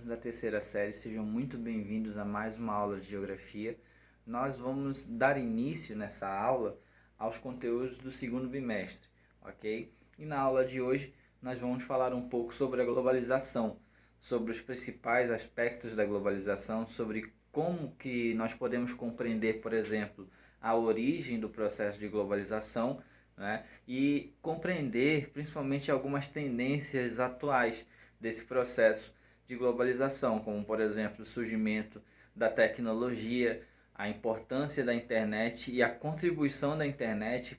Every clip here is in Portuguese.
da terceira série, sejam muito bem-vindos a mais uma aula de Geografia. Nós vamos dar início nessa aula aos conteúdos do segundo bimestre, ok? E na aula de hoje nós vamos falar um pouco sobre a globalização, sobre os principais aspectos da globalização, sobre como que nós podemos compreender, por exemplo, a origem do processo de globalização, né? E compreender principalmente algumas tendências atuais desse processo de globalização, como por exemplo o surgimento da tecnologia, a importância da internet e a contribuição da internet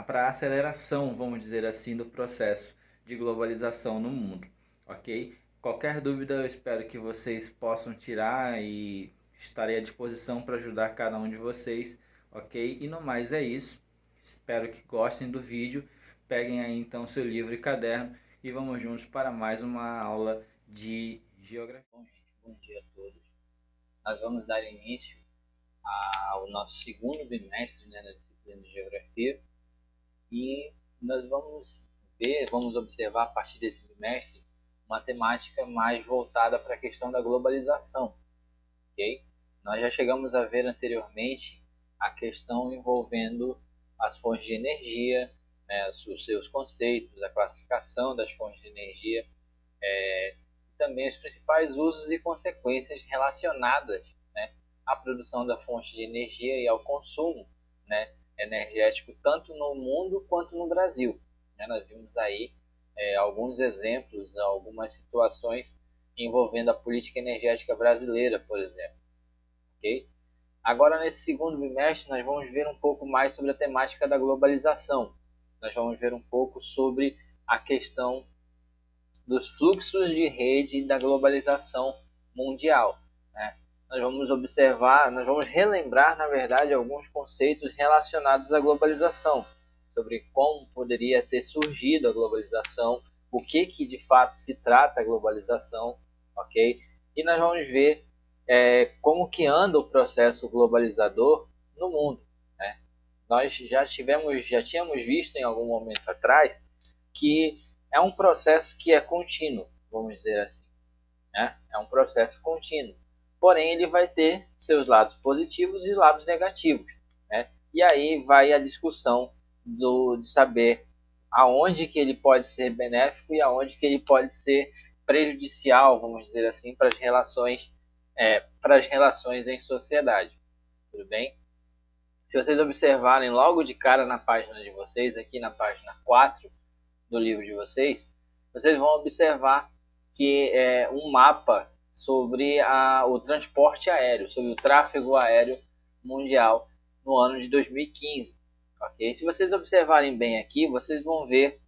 para a aceleração, vamos dizer assim, do processo de globalização no mundo, ok? Qualquer dúvida eu espero que vocês possam tirar e estarei à disposição para ajudar cada um de vocês, ok? E no mais é isso, espero que gostem do vídeo, peguem aí então seu livro e caderno e vamos juntos para mais uma aula de geografia. Bom, gente, bom dia a todos. Nós vamos dar início ao nosso segundo bimestre, né, na disciplina de geografia, e nós vamos observar a partir desse bimestre uma temática mais voltada para a questão da globalização, ok? Nós já chegamos a ver anteriormente a questão envolvendo as fontes de energia, né, os seus conceitos, a classificação das fontes de energia, também os principais usos e consequências relacionadas, né, à produção da fonte de energia e ao consumo, né, energético tanto no mundo quanto no Brasil. Nós vimos aí alguns exemplos, algumas situações envolvendo a política energética brasileira, por exemplo. Okay? Agora, nesse segundo bimestre, nós vamos ver um pouco mais sobre a temática da globalização. Nós vamos ver um pouco sobre a questão dos fluxos de rede da globalização mundial, né? Nós vamos relembrar, na verdade, alguns conceitos relacionados à globalização, sobre como poderia ter surgido a globalização, o que de fato se trata a globalização, ok? E nós vamos ver como que anda o processo globalizador no mundo, né? Nós já tínhamos visto em algum momento atrás que é um processo que é contínuo, vamos dizer assim, né? É um processo contínuo. Porém, ele vai ter seus lados positivos e lados negativos, né? E aí vai a discussão de saber aonde que ele pode ser benéfico e aonde que ele pode ser prejudicial, vamos dizer assim, para as relações em sociedade. Tudo bem? Se vocês observarem logo de cara na página de vocês, aqui na página 4, do livro de vocês, vocês vão observar que é um mapa sobre o transporte aéreo, sobre o tráfego aéreo mundial no ano de 2015. Okay? Se vocês observarem bem aqui, vocês vão ver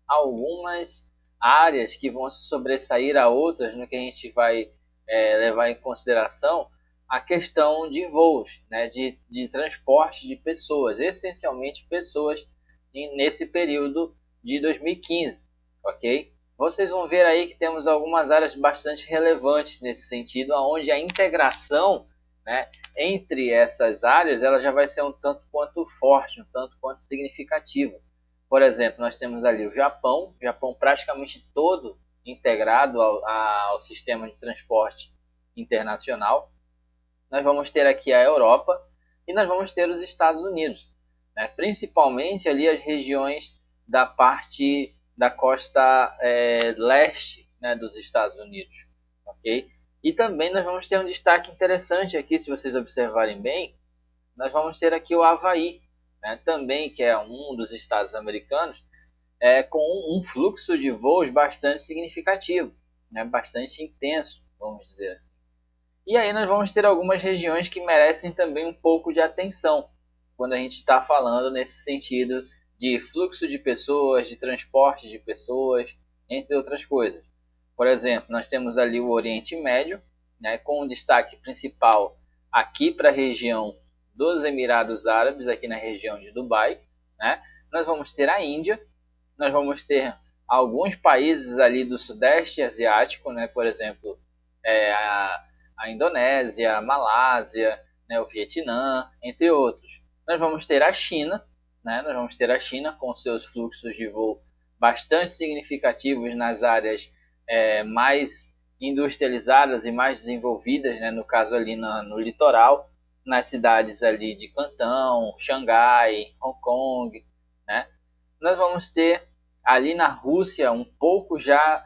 algumas áreas que vão se sobressair a outras, no que a gente vai levar em consideração a questão de voos, né, de transporte de pessoas, essencialmente pessoas nesse período de 2015, ok? Vocês vão ver aí que temos algumas áreas bastante relevantes nesse sentido, onde a integração, né, entre essas áreas ela já vai ser um tanto quanto forte, um tanto quanto significativa. Por exemplo, nós temos ali o Japão praticamente todo integrado ao sistema de transporte internacional. Nós vamos ter aqui a Europa e nós vamos ter os Estados Unidos, né? Principalmente ali as regiões da parte da costa leste, né, dos Estados Unidos, ok? E também nós vamos ter um destaque interessante aqui, se vocês observarem bem, nós vamos ter aqui o Havaí, né, também, que é um dos estados americanos, com um fluxo de voos bastante significativo, né, bastante intenso, vamos dizer assim. E aí nós vamos ter algumas regiões que merecem também um pouco de atenção, quando a gente está falando nesse sentido de fluxo de pessoas, de transporte de pessoas, entre outras coisas. Por exemplo, nós temos ali o Oriente Médio, né, com um destaque principal aqui para a região dos Emirados Árabes, aqui na região de Dubai, né? Nós vamos ter a Índia, nós vamos ter alguns países ali do Sudeste Asiático, né? Por exemplo, a Indonésia, a Malásia, né, o Vietnã, entre outros. Nós vamos ter a China, né? Nós vamos ter a China com seus fluxos de voo bastante significativos nas áreas mais industrializadas e mais desenvolvidas, né, no caso ali no litoral, nas cidades ali de Cantão, Xangai, Hong Kong, né? Nós vamos ter ali na Rússia um pouco já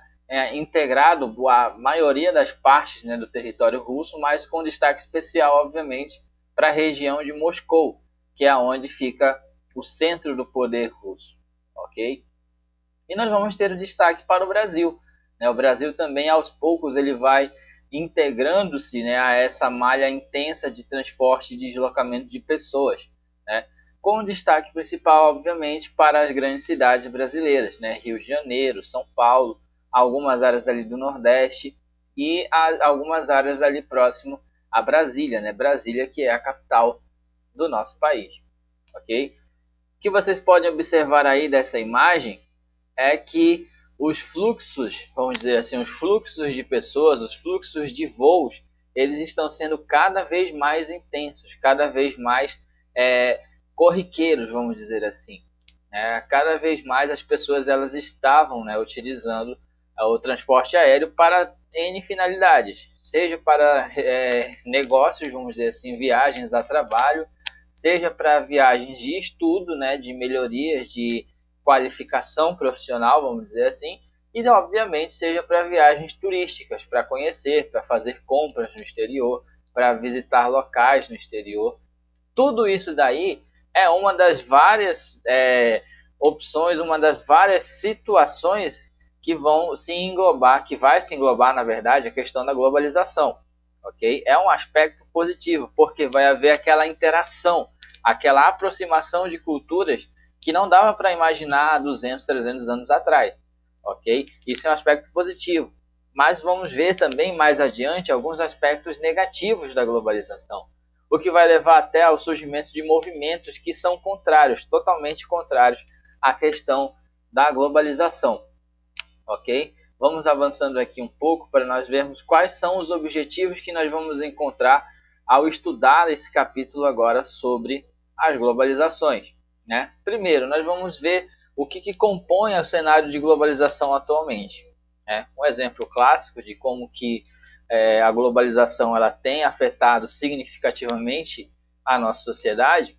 integrado a maioria das partes, né, do território russo, mas com destaque especial, obviamente, para a região de Moscou, que é onde fica o centro do poder russo, ok? E nós vamos ter o destaque para o Brasil, né? O Brasil também, aos poucos, ele vai integrando-se, né, a essa malha intensa de transporte e deslocamento de pessoas, né? Com destaque principal, obviamente, para as grandes cidades brasileiras, né? Rio de Janeiro, São Paulo, algumas áreas ali do Nordeste e algumas áreas ali próximo a Brasília, né? Brasília, que é a capital do nosso país, ok? O que vocês podem observar aí dessa imagem é que os fluxos, vamos dizer assim, os fluxos de pessoas, os fluxos de voos, eles estão sendo cada vez mais intensos, cada vez mais corriqueiros, vamos dizer assim. Cada vez mais as pessoas elas estavam, né, utilizando o transporte aéreo para N finalidades, seja para negócios, vamos dizer assim, viagens a trabalho, seja para viagens de estudo, né, de melhorias, de qualificação profissional, vamos dizer assim, e obviamente seja para viagens turísticas, para conhecer, para fazer compras no exterior, para visitar locais no exterior. Tudo isso daí é uma das várias opções, uma das várias situações que vão se englobar, que vai se englobar, na verdade, a questão da globalização, ok? É um aspecto positivo, porque vai haver aquela interação, aquela aproximação de culturas que não dava para imaginar há 200, 300 anos atrás, ok? Isso é um aspecto positivo, mas vamos ver também mais adiante alguns aspectos negativos da globalização, o que vai levar até ao surgimento de movimentos que são contrários, totalmente contrários à questão da globalização, ok? Vamos avançando aqui um pouco para nós vermos quais são os objetivos que nós vamos encontrar ao estudar esse capítulo agora sobre as globalizações, né? Primeiro, nós vamos ver o que compõe o cenário de globalização atualmente. Um exemplo clássico de como que a globalização ela tem afetado significativamente a nossa sociedade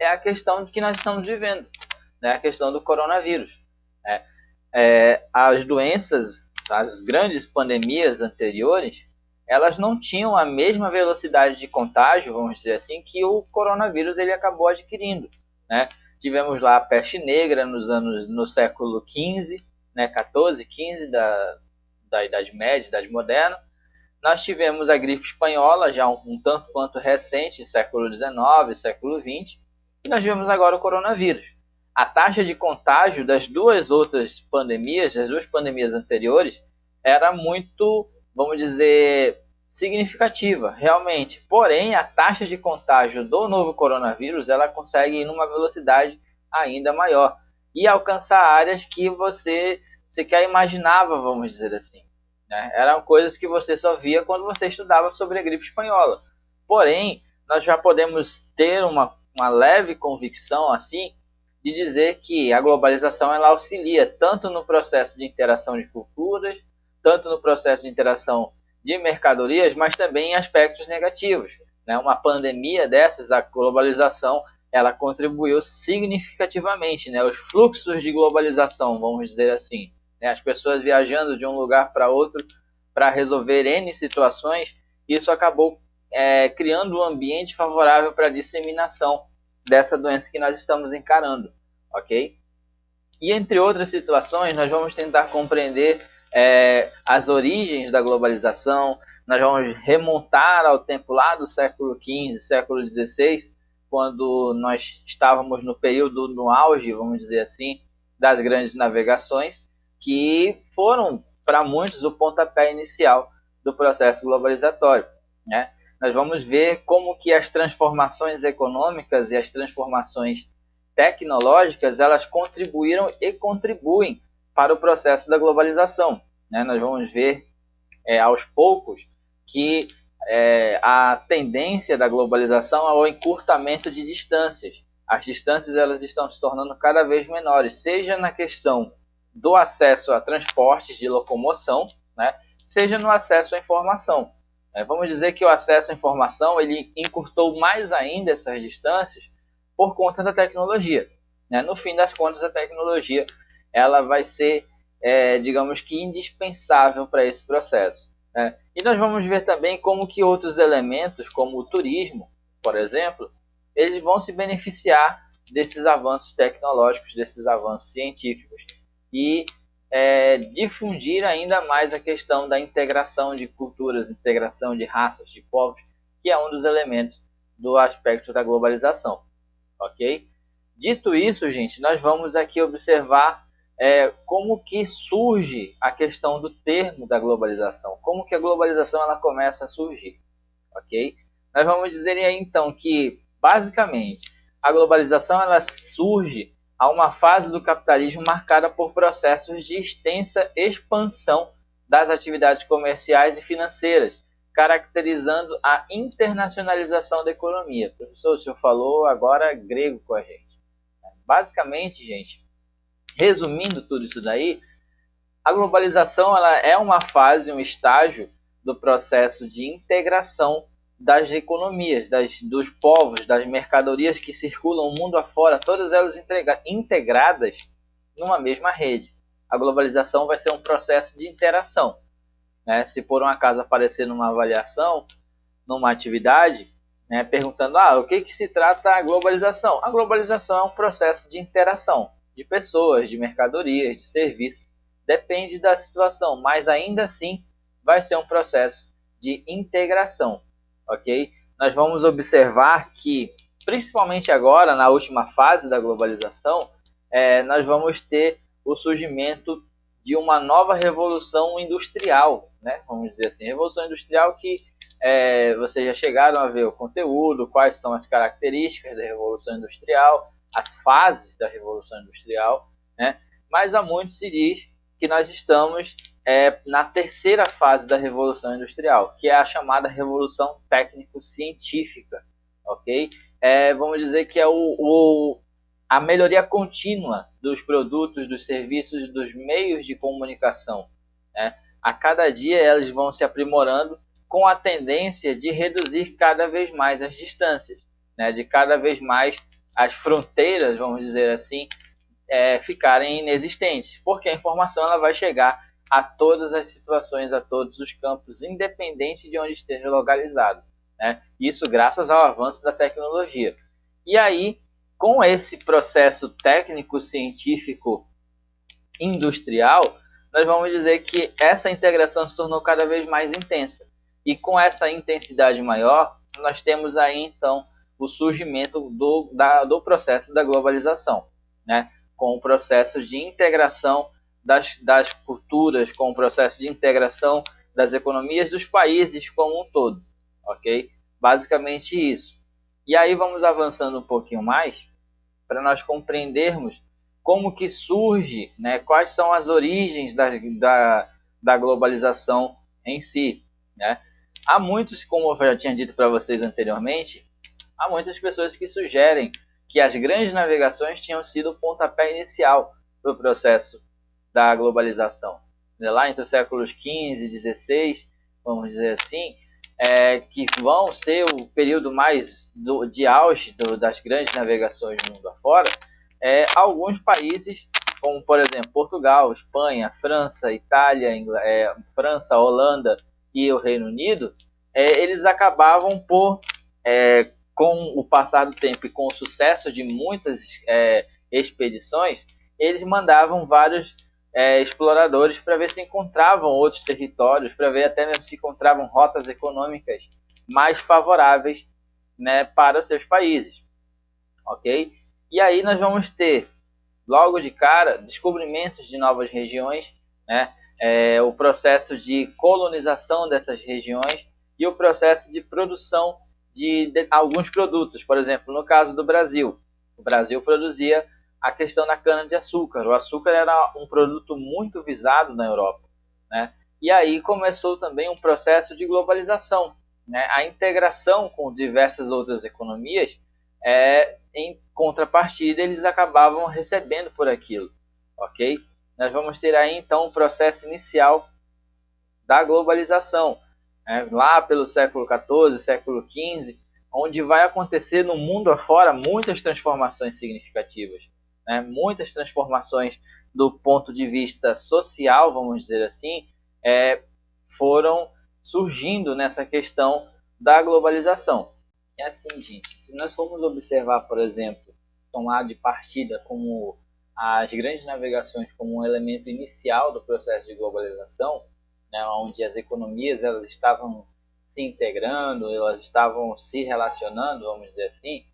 é a questão de que nós estamos vivendo, né? A questão do coronavírus. As doenças, as grandes pandemias anteriores, elas não tinham a mesma velocidade de contágio, vamos dizer assim, que o coronavírus ele acabou adquirindo, né? Tivemos lá a peste negra no século XV, né, 14, 15 da Idade Média, Idade Moderna. Nós tivemos a gripe espanhola, já um tanto quanto recente, século XIX, século XX, e nós tivemos agora o coronavírus. A taxa de contágio das duas outras pandemias, das duas pandemias anteriores, era muito, vamos dizer, significativa, realmente. Porém, a taxa de contágio do novo coronavírus, ela consegue ir numa velocidade ainda maior e alcançar áreas que você sequer imaginava, vamos dizer assim, né? Eram coisas que você só via quando você estudava sobre a gripe espanhola. Porém, nós já podemos ter uma leve convicção assim de dizer que a globalização ela auxilia tanto no processo de interação de culturas, tanto no processo de interação de mercadorias, mas também em aspectos negativos, né? Uma pandemia dessas, a globalização, ela contribuiu significativamente, né? Os fluxos de globalização, vamos dizer assim, né? As pessoas viajando de um lugar para outro para resolver N situações, isso acabou criando um ambiente favorável para a disseminação dessa doença que nós estamos encarando, ok? E entre outras situações, nós vamos tentar compreender as origens da globalização, nós vamos remontar ao tempo lá do século XV, século XVI, quando nós estávamos no período, no auge, vamos dizer assim, das grandes navegações, que foram, para muitos, o pontapé inicial do processo globalizatório, né? Nós vamos ver como que as transformações econômicas e as transformações tecnológicas, elas contribuíram e contribuem para o processo da globalização, né? Nós vamos ver aos poucos que a tendência da globalização é o encurtamento de distâncias. As distâncias elas estão se tornando cada vez menores, seja na questão do acesso a transportes de locomoção, né? seja no acesso à informação. Vamos dizer que o acesso à informação ele encurtou mais ainda essas distâncias por conta da tecnologia. No fim das contas, a tecnologia ela vai ser, digamos que, indispensável para esse processo. E nós vamos ver também como que outros elementos, como o turismo, por exemplo, eles vão se beneficiar desses avanços tecnológicos, desses avanços científicos e difundir ainda mais a questão da integração de culturas, integração de raças, de povos, que é um dos elementos do aspecto da globalização, ok? Dito isso, gente, nós vamos aqui observar como que surge a questão do termo da globalização, como que a globalização ela começa a surgir, ok? Nós vamos dizer aí então que, basicamente, a globalização ela surge a uma fase do capitalismo marcada por processos de extensa expansão das atividades comerciais e financeiras, caracterizando a internacionalização da economia. Professor, o senhor falou agora grego com a gente. Basicamente, gente, resumindo tudo isso daí, a globalização ela é uma fase, um estágio do processo de integração das economias, dos povos, das mercadorias que circulam o mundo afora, todas elas integradas numa mesma rede. A globalização vai ser um processo de interação. Se por um acaso aparecer numa avaliação, numa atividade, perguntando o que se trata a globalização? A globalização é um processo de interação de pessoas, de mercadorias, de serviços. Depende da situação, mas ainda assim vai ser um processo de integração. Ok? Nós vamos observar que, principalmente agora, na última fase da globalização, nós vamos ter o surgimento de uma nova revolução industrial, vamos dizer assim, revolução industrial que vocês já chegaram a ver o conteúdo, quais são as características da revolução industrial, as fases da revolução industrial, mas há muito se diz que nós estamos na terceira fase da Revolução Industrial, que é a chamada Revolução Técnico-Científica, ok? Vamos dizer que é a melhoria contínua dos produtos, dos serviços, dos meios de comunicação. A cada dia eles vão se aprimorando com a tendência de reduzir cada vez mais as distâncias, de cada vez mais as fronteiras, vamos dizer assim, ficarem inexistentes, porque a informação ela vai chegar a todas as situações, a todos os campos, independente de onde esteja localizado. Isso graças ao avanço da tecnologia. E aí, com esse processo técnico-científico industrial, nós vamos dizer que essa integração se tornou cada vez mais intensa. E com essa intensidade maior, nós temos aí, então, o surgimento do processo da globalização, com o processo de integração das culturas, com o processo de integração das economias dos países como um todo, ok? Basicamente isso. E aí vamos avançando um pouquinho mais para nós compreendermos como que surge, quais são as origens da globalização em si. Há muitos, como eu já tinha dito para vocês anteriormente, há muitas pessoas que sugerem que as grandes navegações tinham sido o pontapé inicial do processo da globalização. Lá entre os séculos XV e XVI, vamos dizer assim, que vão ser o período mais de auge das grandes navegações no mundo afora, alguns países, como por exemplo Portugal, Espanha, França, Itália, França, Holanda e o Reino Unido, eles acabavam por, com o passar do tempo e com o sucesso de muitas expedições, eles mandavam vários exploradores para ver se encontravam outros territórios, para ver até mesmo se encontravam rotas econômicas mais favoráveis, para seus países, ok? E aí nós vamos ter, logo de cara, descobrimentos de novas regiões, o processo de colonização dessas regiões e o processo de produção de alguns produtos. Por exemplo, no caso do Brasil, o Brasil produzia a questão da cana-de-açúcar. O açúcar era um produto muito visado na Europa, E aí começou também um processo de globalização, a integração com diversas outras economias, em contrapartida eles acabavam recebendo por aquilo, ok? Nós vamos ter aí então o processo inicial da globalização, né? Lá pelo século XIV, século XV, onde vai acontecer no mundo afora muitas transformações significativas, né? Muitas transformações do ponto de vista social, vamos dizer assim, foram surgindo nessa questão da globalização. É assim, gente, se nós formos observar, por exemplo, tomar de partida como as grandes navegações como um elemento inicial do processo de globalização, né, onde as economias elas estavam se integrando, elas estavam se relacionando, vamos dizer assim,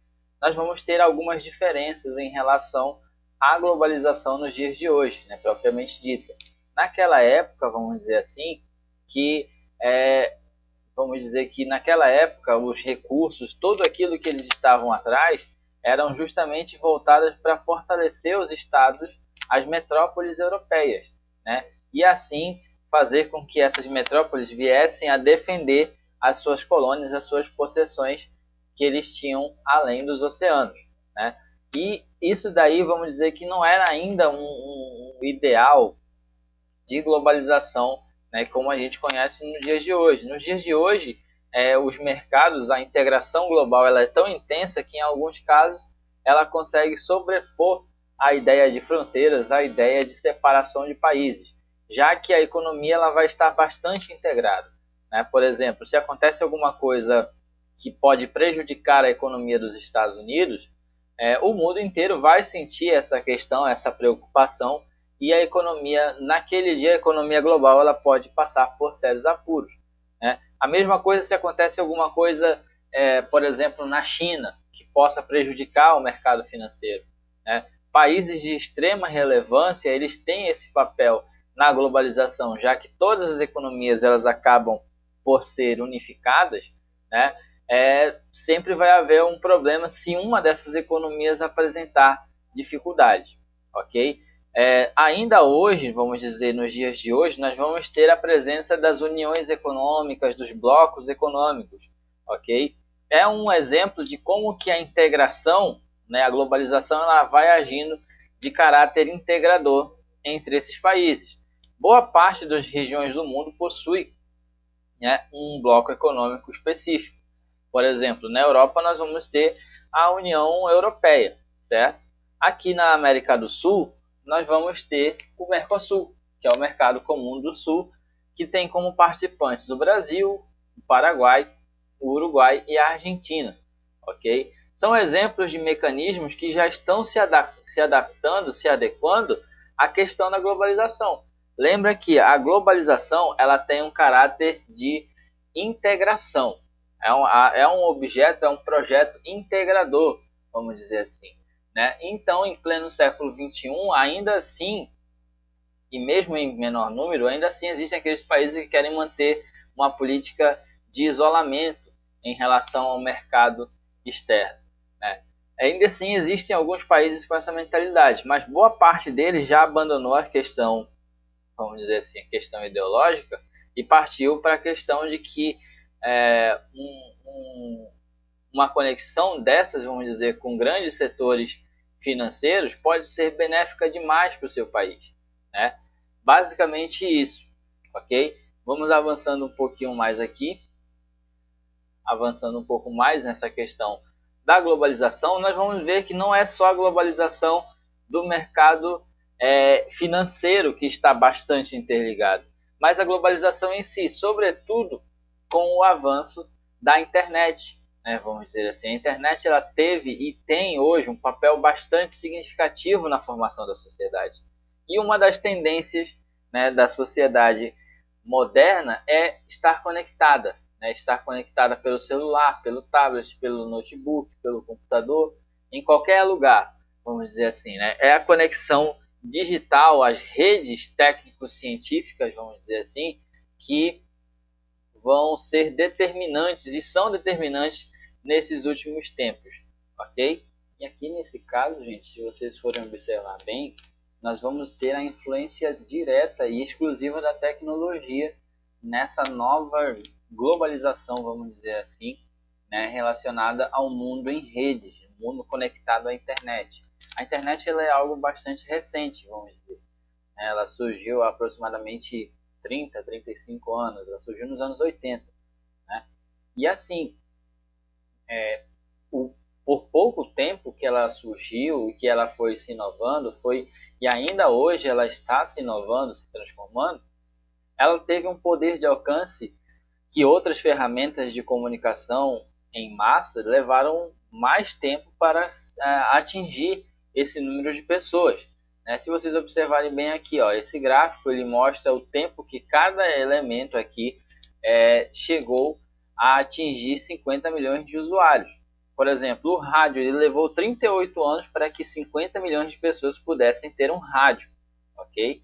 nós vamos ter algumas diferenças em relação à globalização nos dias de hoje, né, propriamente dita. Naquela época, vamos dizer assim, que naquela época os recursos, tudo aquilo que eles estavam atrás, eram justamente voltadas para fortalecer os estados, as metrópoles europeias, né? E assim fazer com que essas metrópoles viessem a defender as suas colônias, as suas possessões que eles tinham além dos oceanos, né? E isso daí, vamos dizer que não era ainda um ideal de globalização, né, como a gente conhece nos dias de hoje. Nos dias de hoje, os mercados, a integração global ela é tão intensa que em alguns casos ela consegue sobrepor a ideia de fronteiras, a ideia de separação de países, já que a economia ela vai estar bastante integrada, né? Por exemplo, se acontece alguma coisa que pode prejudicar a economia dos Estados Unidos, o mundo inteiro vai sentir essa questão, essa preocupação, e a economia, naquele dia, a economia global ela pode passar por sérios apuros, né? A mesma coisa se acontece alguma coisa, por exemplo, na China, que possa prejudicar o mercado financeiro, né? Países de extrema relevância, eles têm esse papel na globalização, já que todas as economias elas acabam por ser unificadas, né? Sempre vai haver um problema se uma dessas economias apresentar dificuldade, ok? Ainda hoje, vamos dizer, nos dias de hoje, nós vamos ter a presença das uniões econômicas, dos blocos econômicos, ok? É um exemplo de como que a integração, né, a globalização, ela vai agindo de caráter integrador entre esses países. Boa parte das regiões do mundo possui, né, um bloco econômico específico. Por exemplo, na Europa nós vamos ter a União Europeia, certo? Aqui na América do Sul, nós vamos ter o Mercosul, que é o Mercado Comum do Sul, que tem como participantes o Brasil, o Paraguai, o Uruguai e a Argentina, ok? São exemplos de mecanismos que já estão se adaptando, se adequando à questão da globalização. Lembra que a globalização ela tem um caráter de integração. É um objeto, é um projeto integrador, vamos dizer assim, né? Então, em pleno século XXI, ainda assim, e mesmo em menor número, ainda assim existem aqueles países que querem manter uma política de isolamento em relação ao mercado externo, né? Ainda assim existem alguns países com essa mentalidade, mas boa parte deles já abandonou a questão, vamos dizer assim, a questão ideológica e partiu para a questão de que uma conexão dessas, vamos dizer, com grandes setores financeiros pode ser benéfica demais para o seu país, né? Basicamente isso, ok? Vamos avançando um pouquinho mais aqui, avançando um pouco mais nessa questão da globalização, nós vamos ver que não é só a globalização do mercado financeiro que está bastante interligado, mas a globalização em si, sobretudo com o avanço da internet, né? Vamos dizer assim, a internet ela teve e tem hoje um papel bastante significativo na formação da sociedade. E uma das tendências, né, da sociedade moderna é estar conectada, né? Estar conectada pelo celular, pelo tablet, pelo notebook, pelo computador, em qualquer lugar, vamos dizer assim, né? É a conexão digital, as redes técnico-científicas, vamos dizer assim, que vão ser determinantes e são determinantes nesses últimos tempos, ok? E aqui nesse caso, gente, se vocês forem observar bem, nós vamos ter a influência direta e exclusiva da tecnologia nessa nova globalização, vamos dizer assim, né, relacionada ao mundo em redes, mundo conectado à internet. A internet ela é algo bastante recente, vamos dizer. Ela surgiu há aproximadamente 30, 35 anos, ela surgiu nos anos 80, né? E assim, por pouco tempo que ela surgiu e que ela foi se inovando, e ainda hoje ela está se inovando, se transformando, ela teve um poder de alcance que outras ferramentas de comunicação em massa levaram mais tempo para atingir esse número de pessoas. Se vocês observarem bem aqui, ó, esse gráfico ele mostra o tempo que cada elemento aqui chegou a atingir 50 milhões de usuários. Por exemplo, o rádio ele levou 38 anos para que 50 milhões de pessoas pudessem ter um rádio. Ok?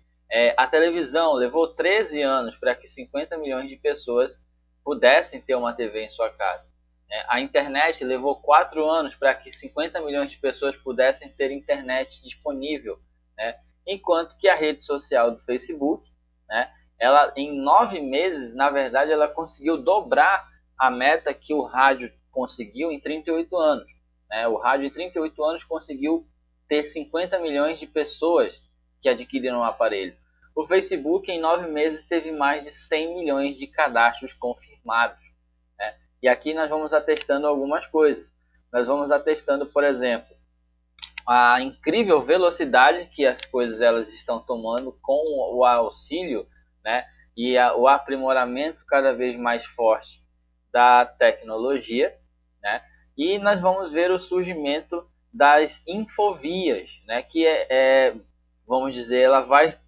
A televisão levou 13 anos para que 50 milhões de pessoas pudessem ter uma TV em sua casa. A internet levou 4 anos para que 50 milhões de pessoas pudessem ter internet disponível, né? Enquanto que a rede social do Facebook, né, ela em 9 meses, na verdade, ela conseguiu dobrar a meta que o rádio conseguiu em 38 anos. Né? O rádio em 38 anos conseguiu ter 50 milhões de pessoas que adquiriram o aparelho. O Facebook, em 9 meses, teve mais de 100 milhões de cadastros confirmados. Né? E aqui nós vamos atestando algumas coisas. Nós vamos atestando, por exemplo, a incrível velocidade que as coisas elas estão tomando com o auxílio, né, e o aprimoramento cada vez mais forte da tecnologia, né? E nós vamos ver o surgimento das infovias, né? Que vamos dizer, ela vai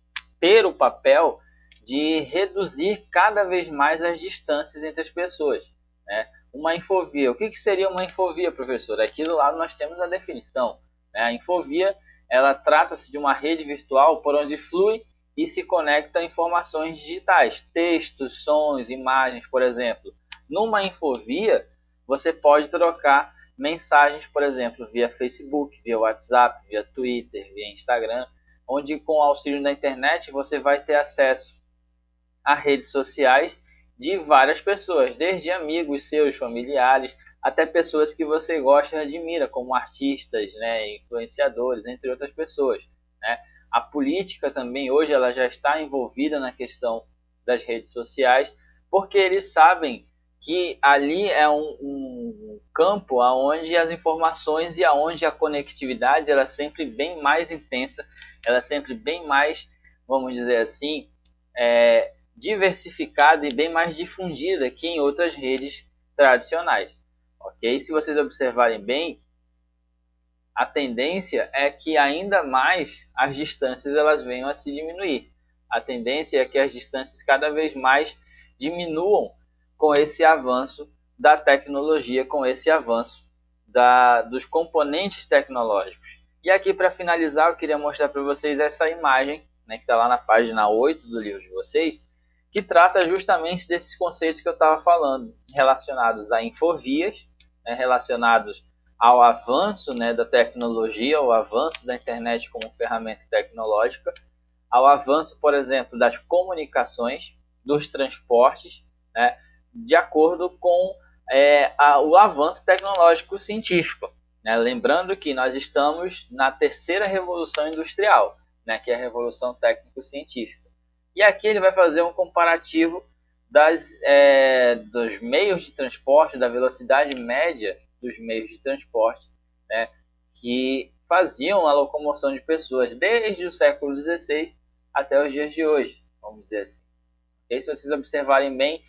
ter o papel de reduzir cada vez mais as distâncias entre as pessoas, né? Uma infovia, o que seria uma infovia, professor? Aqui do lado nós temos a definição, né? A infovia, ela trata-se de uma rede virtual por onde flui e se conecta informações digitais, textos, sons, imagens, por exemplo. Numa infovia, você pode trocar mensagens, por exemplo, via Facebook, via WhatsApp, via Twitter, via Instagram, onde com o auxílio da internet você vai ter acesso a redes sociais de várias pessoas, desde amigos seus, familiares, até pessoas que você gosta e admira, como artistas, né, influenciadores, entre outras pessoas. Né? A política também hoje ela já está envolvida na questão das redes sociais, porque eles sabem que ali é um campo onde as informações e onde a conectividade ela é sempre bem mais intensa, ela é sempre bem mais, vamos dizer assim, diversificada e bem mais difundida que em outras redes tradicionais. Ok? Se vocês observarem bem, a tendência é que ainda mais as distâncias elas venham a se diminuir. A tendência é que as distâncias cada vez mais diminuam com esse avanço da tecnologia, com esse avanço dos componentes tecnológicos. E aqui, para finalizar, eu queria mostrar para vocês essa imagem, né, que está lá na página 8 do livro de vocês, que trata justamente desses conceitos que eu estava falando, relacionados a infovias, né, relacionados ao avanço, né, da tecnologia, ao avanço da internet como ferramenta tecnológica, ao avanço, por exemplo, das comunicações, dos transportes, né, de acordo com o avanço tecnológico científico. Né? Lembrando que nós estamos na terceira revolução industrial, né, que é a revolução técnico-científica. E aqui ele vai fazer um comparativo dos meios de transporte, da velocidade média dos meios de transporte, né, que faziam a locomoção de pessoas desde o século XVI até os dias de hoje, vamos dizer assim. E se vocês observarem bem,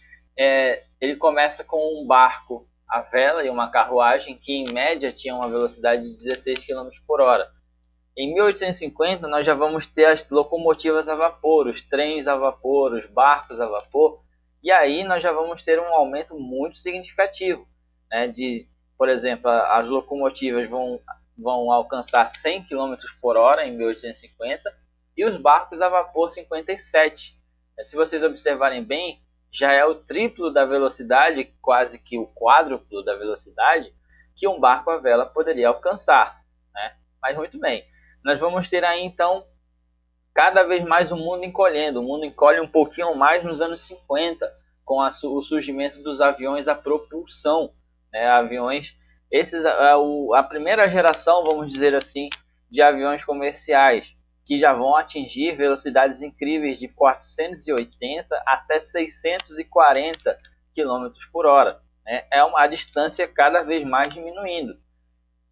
ele começa com um barco à vela e uma carruagem que em média tinha uma velocidade de 16 km por hora. Em 1850 nós já vamos ter as locomotivas a vapor, os trens a vapor, os barcos a vapor, e aí nós já vamos ter um aumento muito significativo, né, por exemplo, as locomotivas vão alcançar 100 km por hora em 1850 e os barcos a vapor 57. Se vocês observarem bem, já é o triplo da velocidade, quase que o quádruplo da velocidade que um barco à vela poderia alcançar. Né? Mas muito bem, nós vamos ter aí então cada vez mais o mundo encolhendo. O mundo encolhe um pouquinho mais nos anos 50, com o surgimento dos aviões a propulsão. Né? Aviões, a primeira geração, vamos dizer assim, de aviões comerciais. que já vão atingir velocidades incríveis de 480 até 640 km por hora. Né? É uma distância cada vez mais diminuindo.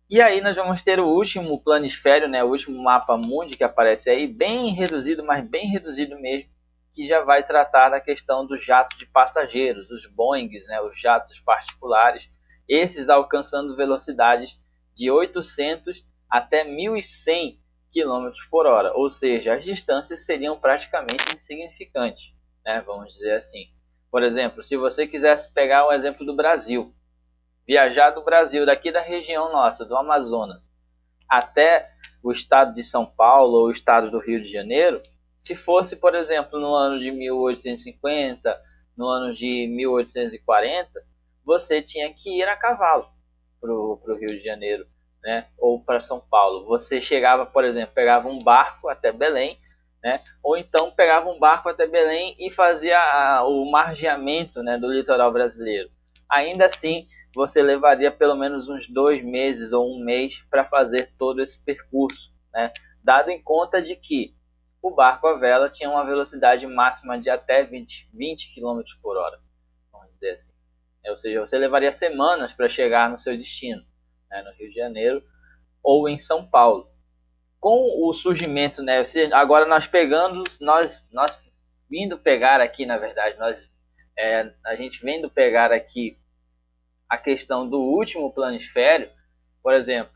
E aí nós vamos ter o último planisfério, né, o último mapa mundi que aparece aí, bem reduzido, mas bem reduzido mesmo, que já vai tratar da questão dos jatos de passageiros, os Boeings, né, os jatos particulares, esses alcançando velocidades de 800 até 1.100 km por hora, ou seja, as distâncias seriam praticamente insignificantes, né, vamos dizer assim. Por exemplo, se você quisesse pegar o exemplo do Brasil, viajar do Brasil, daqui da região nossa, do Amazonas, até o estado de São Paulo ou o estado do Rio de Janeiro, se fosse, por exemplo, no ano de 1850, no ano de 1840, você tinha que ir a cavalo para o Rio de Janeiro, né? Ou para São Paulo. Você chegava, por exemplo, pegava um barco até Belém, né? Ou então pegava um barco até Belém e fazia o margeamento, né, do litoral brasileiro. Ainda assim, você levaria pelo menos uns 2 meses ou um mês para fazer todo esse percurso, né? Dado em conta de que o barco à vela tinha uma velocidade máxima de até 20 km por hora, vamos dizer assim. Ou seja, você levaria semanas para chegar no seu destino, né, no Rio de Janeiro ou em São Paulo. Com o surgimento, né, agora nós vindo pegar aqui, na verdade, a gente vendo pegar aqui a questão do último planisfério, por exemplo,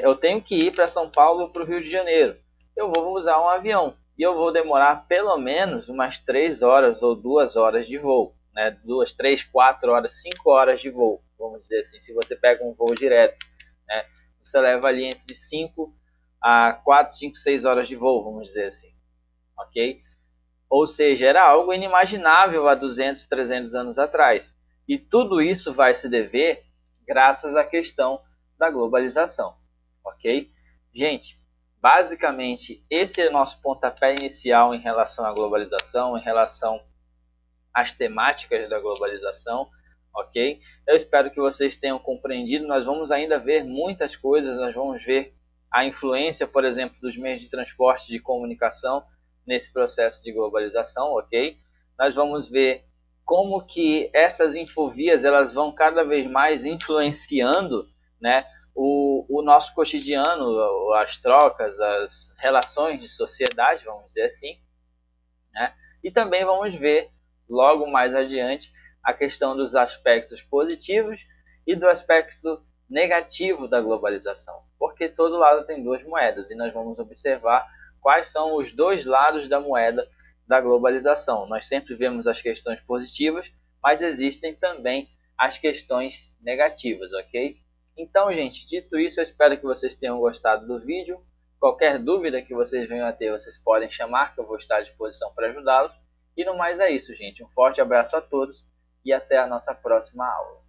eu tenho que ir para São Paulo ou para o Rio de Janeiro. Eu vou usar um avião e eu vou demorar pelo menos umas 3 horas ou 2 horas de voo, né? 2, 3, 4 horas, 5 horas de voo, vamos dizer assim, se você pega um voo direto, né? Você leva ali entre 5 a 4, 5, 6 horas de voo, vamos dizer assim, ok? Ou seja, era algo inimaginável há 200, 300 anos atrás. E tudo isso vai se dever graças à questão da globalização, ok? Gente, basicamente esse é o nosso pontapé inicial em relação à globalização, em relação às temáticas da globalização, ok? Eu espero que vocês tenham compreendido. Nós vamos ainda ver muitas coisas, nós vamos ver a influência, por exemplo, dos meios de transporte e de comunicação nesse processo de globalização, ok? Nós vamos ver como que essas infovias elas vão cada vez mais influenciando, né, o nosso cotidiano, as trocas, as relações de sociedade, vamos dizer assim, né? E também vamos ver logo mais adiante a questão dos aspectos positivos e do aspecto negativo da globalização, porque todo lado tem duas moedas e nós vamos observar quais são os dois lados da moeda da globalização. Nós sempre vemos as questões positivas, mas existem também as questões negativas, ok? Então, gente, dito isso, eu espero que vocês tenham gostado do vídeo. Qualquer dúvida que vocês venham a ter, vocês podem chamar, que eu vou estar à disposição para ajudá-los. E no mais é isso, gente. Um forte abraço a todos e até a nossa próxima aula.